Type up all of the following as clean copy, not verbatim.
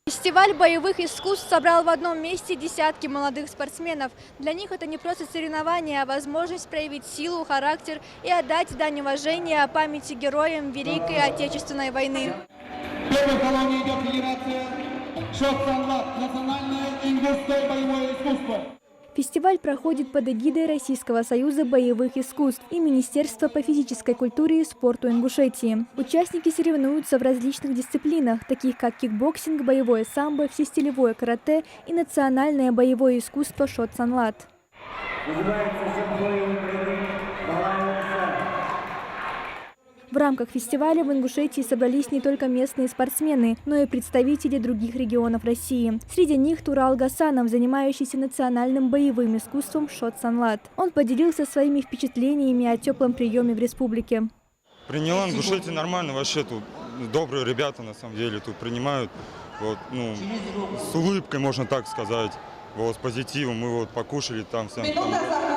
Фестиваль боевых искусств собрал в одном месте десятки молодых спортсменов. Для них это не просто соревнование, а возможность проявить силу, характер и отдать дань уважения памяти героям Великой Отечественной войны. В первой колонии идет федерация «Шот-Санлат» – национальное ингушское боевое искусство. Фестиваль проходит под эгидой Российского союза боевых искусств и Министерства по физической культуре и спорту Ингушетии. Участники соревнуются в различных дисциплинах, таких как кикбоксинг, боевое самбо, всестилевое карате и национальное боевое искусство «Шот-Санлат». В рамках фестиваля в Ингушетии собрались не только местные спортсмены, но и представители других регионов России. Среди них Турал Гасанов, занимающийся национальным боевым искусством «Шот-Санлат». Он поделился своими впечатлениями о теплом приеме в республике. Приняла Ингушетия нормально, вообще тут добрые ребята на самом деле тут принимают, с улыбкой, можно так сказать, с позитивом. Мы покушали там.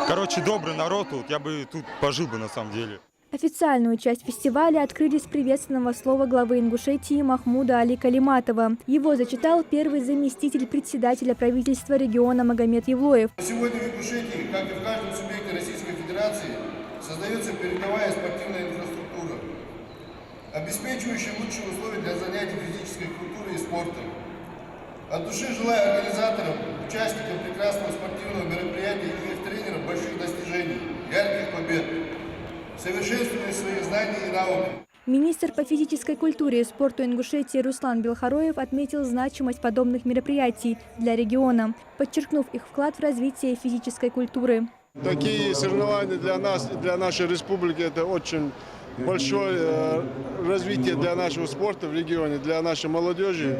Короче, добрый народ тут, я бы тут пожил бы на самом деле. Официальную часть фестиваля открыли с приветственного слова главы Ингушетии Махмуда Али Калиматова. Его зачитал первый заместитель председателя правительства региона Магомед Евлоев. Сегодня в Ингушетии, как и в каждом субъекте Российской Федерации, создается передовая спортивная инфраструктура, обеспечивающая лучшие условия для занятий физической культурой и спортом. От души желаю организаторам, участникам прекрасного спортивного мероприятия и их тренерам больших достижений, ярких побед, совершенствования своих знаний и навыков. Министр по физической культуре и спорту Ингушетии Руслан Белхароев отметил значимость подобных мероприятий для региона, подчеркнув их вклад в развитие физической культуры. Такие соревнования для нас, для нашей республики, это очень большое развитие для нашего спорта в регионе, для нашей молодежи.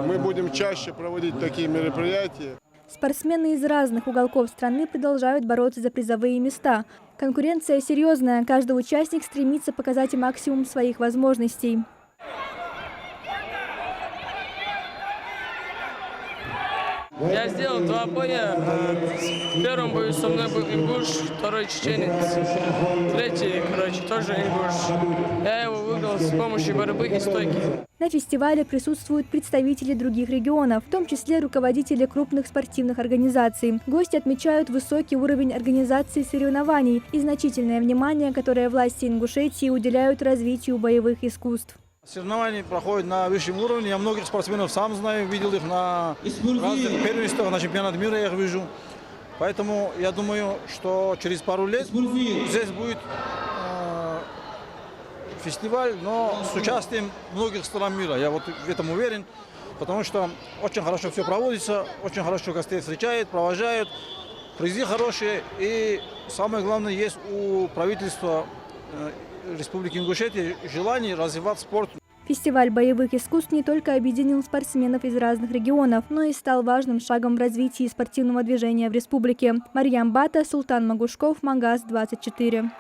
Мы будем чаще проводить такие мероприятия. Спортсмены из разных уголков страны продолжают бороться за призовые места. Конкуренция серьезная, каждый участник стремится показать максимум своих возможностей. Я сделал 2 боя. В первом бою со мной был ингуш, второй чеченец, третий, тоже ингуш. Я его выиграл с помощью борьбы и стойки. На фестивале присутствуют представители других регионов, в том числе руководители крупных спортивных организаций. Гости отмечают высокий уровень организации соревнований и значительное внимание, которое власти Ингушетии уделяют развитию боевых искусств. Соревнования проходят на высшем уровне. Я многих спортсменов сам знаю, видел их на разных первенствах, на чемпионат мира я их вижу. Поэтому я думаю, что через пару лет здесь будет фестиваль, но с участием многих стран мира. Я в этом уверен, потому что очень хорошо все проводится, очень хорошо гостей встречают, провожают, призы хорошие. И самое главное, есть у правительства Республики Ингушетия желание развивать спорт. Фестиваль боевых искусств не только объединил спортсменов из разных регионов, но и стал важным шагом в развитии спортивного движения в республике. Марьям Бата, Султан Магушков, Магаз 24.